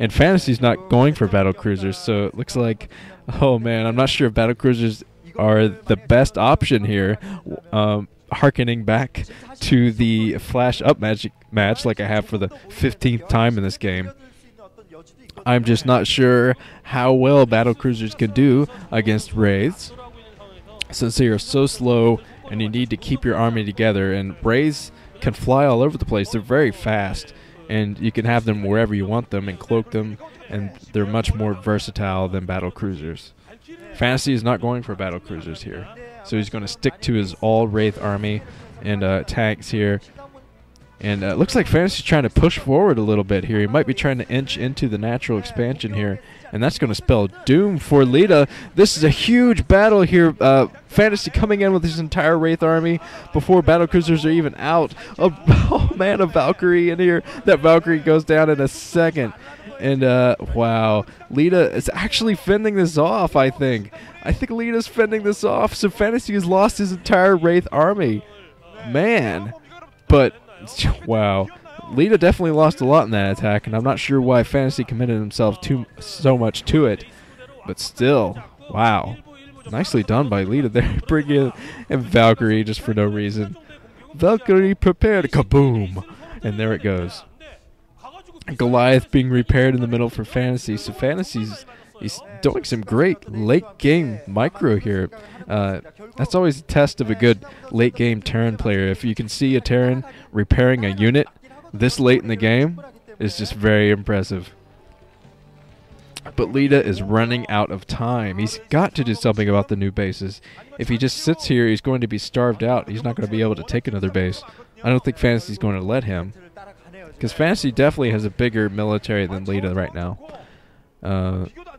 And Fantasy's not going for battle cruisers, so it looks like, oh man, I'm not sure if battle cruisers are the best option here. Harkening back to the Flash UpMagic match like I have for the 15th time in this game. I'm just not sure how well battle cruisers can do against wraiths, since they are so slow and you need to keep your army together. And wraiths can fly all over the place. They're very fast, and you can have them wherever you want them and cloak them, and they're much more versatile than battle cruisers. Fantasy is not going for battle cruisers here, so he's going to stick to his all wraith army and tanks here. And it looks like Fantasy's trying to push forward a little bit here. He might be trying to inch into the natural expansion here, and that's going to spell doom for Leta. This is a huge battle here. Fantasy coming in with his entire wraith army before battle cruisers are even out. Oh man, a Valkyrie in here. That Valkyrie goes down in a second. And wow, Leta is actually fending this off, I think. I think Leta's fending this off, so Fantasy has lost his entire wraith army. Man. But wow, Leta definitely lost a lot in that attack, and I'm not sure why Fantasy committed himself so much to it. But still, wow. Nicely done by Leta there. Bringing in Valkyrie just for no reason. Valkyrie prepared. Kaboom! And there it goes. Goliath being repaired in the middle for Fantasy. So he's doing some great late game micro here. That's always a test of a good late game Terran player. If you can see a Terran repairing a unit this late in the game, is just very impressive. But Leta is running out of time. He's got to do something about the new bases. If he just sits here, he's going to be starved out. He's not going to be able to take another base. I don't think Fantasy's going to let him, because Fantasy definitely has a bigger military than Leta right now.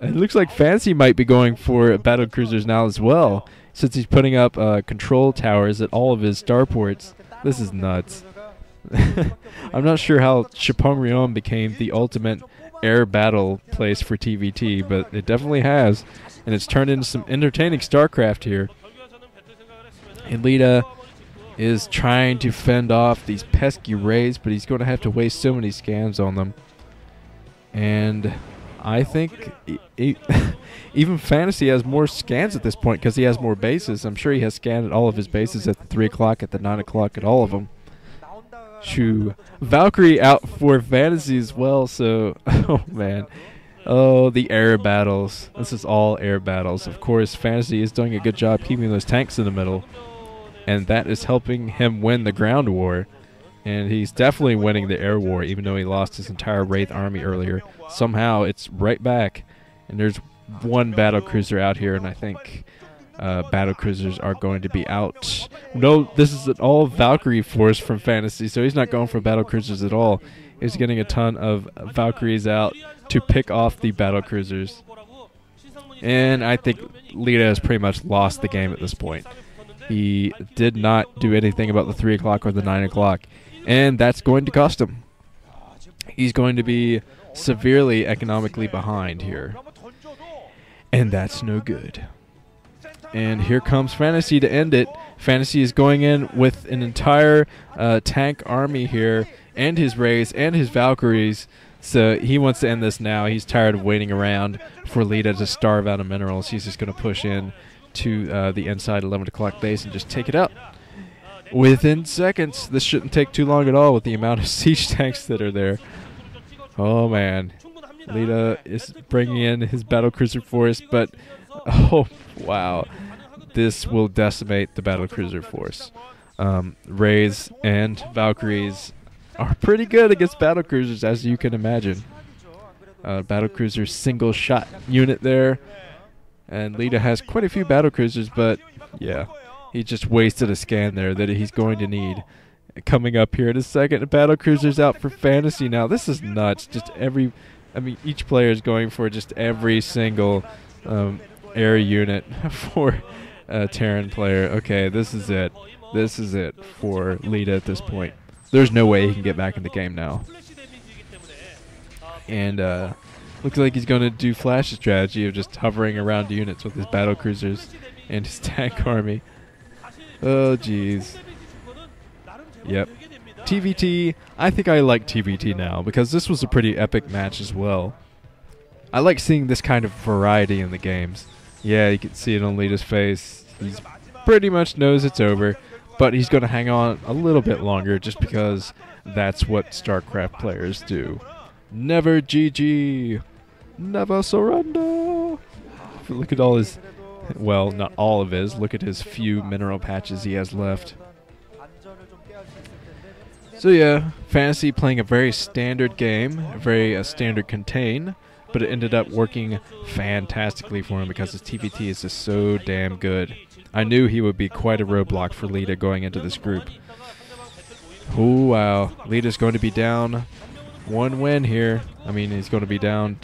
It looks like Fantasy might be going for battle cruisers now as well, since he's putting up control towers at all of his starports. This is nuts. I'm not sure how Chupung-Ryeong became the ultimate air battle place for TVT, but it definitely has, and it's turned into some entertaining StarCraft here. And Leta is trying to fend off these pesky wraiths, but he's going to have to waste so many scans on them. And I think even Fantasy has more scans at this point because he has more bases. I'm sure he has scanned all of his bases at the 3 o'clock, at the 9 o'clock, at all of them. Shoo. Valkyrie out for Fantasy as well, so, oh man. Oh, the air battles. This is all air battles. Of course, Fantasy is doing a good job keeping those tanks in the middle, and that is helping him win the ground war. And he's definitely winning the air war, even though he lost his entire wraith army earlier. Somehow it's right back, and there's one battle cruiser out here, and I think battle cruisers are going to be out. No, this is an all Valkyrie force from Fantasy, so he's not going for battle cruisers at all. He's getting a ton of Valkyries out to pick off the battle cruisers. And I think Leta has pretty much lost the game at this point. He did not do anything about the 3 o'clock or the 9 o'clock, and that's going to cost him. He's going to be severely economically behind here, and that's no good. And here comes Fantasy to end it. Fantasy is going in with an entire tank army here, and his wraiths and his Valkyries. So he wants to end this now. He's tired of waiting around for Leta to starve out of minerals. He's just going to push in to the inside 11 o'clock base and just take it out within seconds. This shouldn't take too long at all with the amount of siege tanks that are there. Oh man, Leta is bringing in his battlecruiser force, but oh wow, this will decimate the battlecruiser force. Wraiths and Valkyries are pretty good against battlecruisers, as you can imagine. Battlecruiser single shot unit there. And Leta has quite a few battlecruisers, but yeah, he just wasted a scan there that he's going to need. Coming up here in a second, battlecruisers out for Fantasy now. This is nuts. Just each player is going for just every single air unit for a Terran player. Okay, this is it. This is it for Leta at this point. There's no way he can get back in the game now. And looks like he's going to do Flash's strategy of just hovering around units with his battlecruisers and his tank army. Oh, jeez. Yep. TVT, I think I like TVT now because this was a pretty epic match as well. I like seeing this kind of variety in the games. Yeah, you can see it on Lita's face. He's pretty much knows it's over, but he's going to hang on a little bit longer just because that's what StarCraft players do. Never GG. Never surrender. Look at all his, well, not all of his. Look at his few mineral patches he has left. So yeah, Fantasy playing a very standard game, a very standard contain, but it ended up working fantastically for him because his TVT is just so damn good. I knew he would be quite a roadblock for Leta going into this group. Oh wow, Leta's going to be down 1 win here. I mean, he's going to be down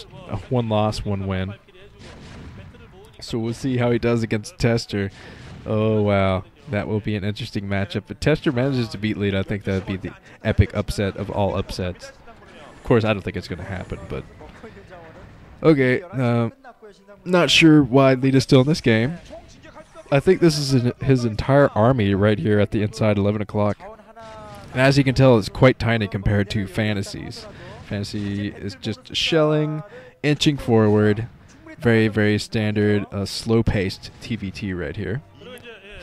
1 loss, 1 win. So we'll see how he does against Tester. Oh wow, that will be an interesting matchup. If Tester manages to beat Leta, I think that would be the epic upset of all upsets. Of course, I don't think it's going to happen, but okay. Not sure why Leta's still in this game. I think this is his entire army right here at the inside 11 o'clock. And as you can tell, it's quite tiny compared to Fantasy's. Fantasy is just shelling, inching forward. Very, very standard, slow-paced TVT right here.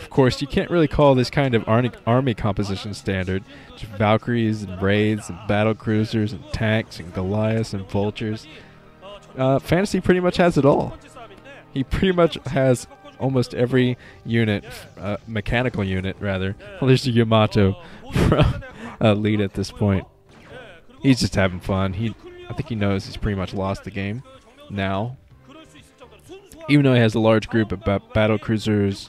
Of course, you can't really call this kind of army composition standard. Just Valkyries and Raids and battle cruisers and tanks and Goliaths and Vultures. Fantasy pretty much has it all. He pretty much has almost every unit, mechanical unit rather. Well, there's the Yamato from Leta at this point. He's just having fun. I think he knows he's pretty much lost the game now. Even though he has a large group of battle cruisers,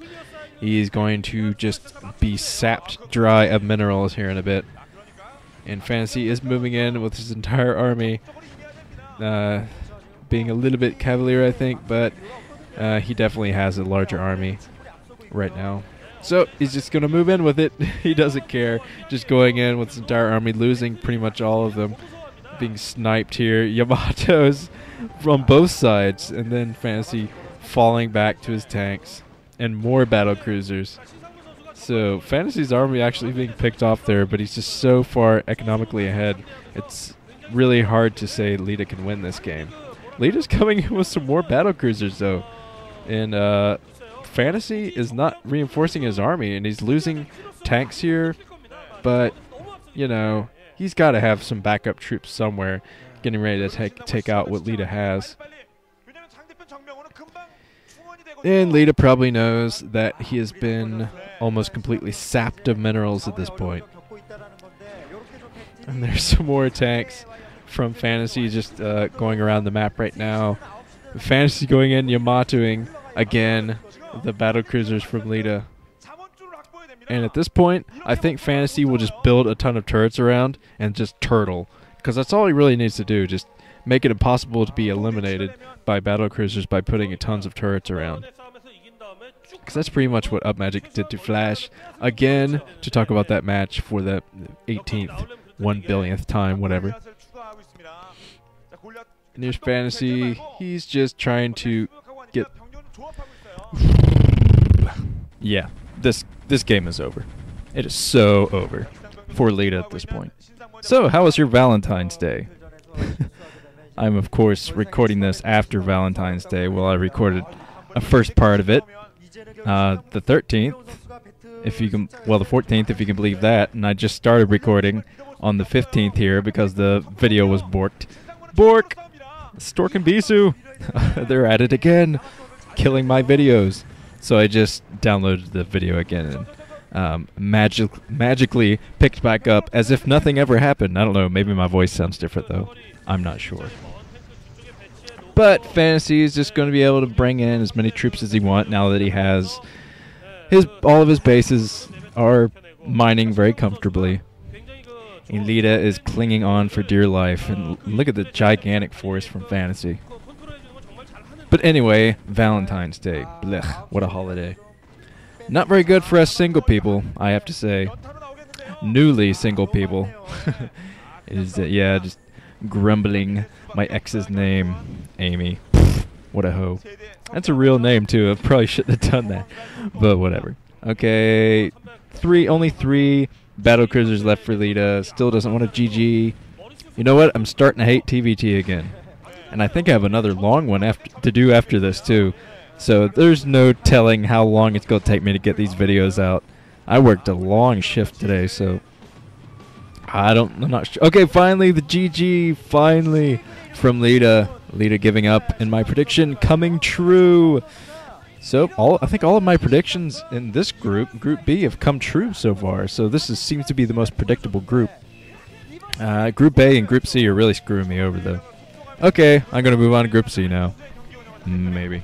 he's going to just be sapped dry of minerals here in a bit. And Fantasy is moving in with his entire army, being a little bit cavalier, I think, but he definitely has a larger army right now. So he's just going to move in with it. He doesn't care. Just going in with his entire army, losing pretty much all of them. Being sniped here. Yamato's from both sides. And then Fantasy falling back to his tanks. And more battle cruisers. So Fantasy's army actually being picked off there, but he's just so far economically ahead. It's really hard to say Leta can win this game. Leta's coming in with some more battle cruisers though. And Fantasy is not reinforcing his army, and he's losing tanks here. But, you know, he's got to have some backup troops somewhere getting ready to take out what Leta has. And Leta probably knows that he has been almost completely sapped of minerals at this point. And there's some more tanks from Fantasy just going around the map right now. Fantasy going in, Yamatoing again the battle cruisers from Leta. And at this point, I think Fantasy will just build a ton of turrets around and just turtle. Because that's all he really needs to do, just make it impossible to be eliminated by battle cruisers by putting tons of turrets around. Because that's pretty much what UpMagic did to Flash. Again, to talk about that match for the 18th, 1 billionth time, whatever. And here's Fantasy. He's just trying to get... Yeah, this game is over. It is so over for Leta at this point. So, how was your Valentine's Day? I'm, of course, recording this after Valentine's Day. Well, I recorded a first part of it. The 13th, if you can... Well, the 14th, if you can believe that. And I just started recording on the 15th here because the video was borked. Bork! Stork and Bisou! They're at it again, killing my videos. So I just downloaded the video again and magically picked back up as if nothing ever happened. I don't know, maybe my voice sounds different though. I'm not sure. But Fantasy is just going to be able to bring in as many troops as he wants now that he has all of his bases are mining very comfortably. And Leta is clinging on for dear life. And look at the gigantic force from Fantasy. But anyway, Valentine's Day. Blech, what a holiday. Not very good for us single people, I have to say. Newly single people. Yeah, just grumbling my ex's name, Amy. What a hoe. That's a real name, too. I probably shouldn't have done that. But whatever. Okay, only 3 battle cruisers left for Leta. Still doesn't want to GG. You know what? I'm starting to hate TVT again. and I think I have another long one to do after this too. So there's no telling how long it's going to take me to get these videos out. I worked a long shift today, so I'm not sure. Okay, finally the GG, finally from Leta. Leta giving up, and my prediction coming true. So I think all of my predictions in this group, Group B, have come true so far. So this seems to be the most predictable group. Group A and Group C are really screwing me over, though. Okay, I'm going to move on to Group C now. Maybe.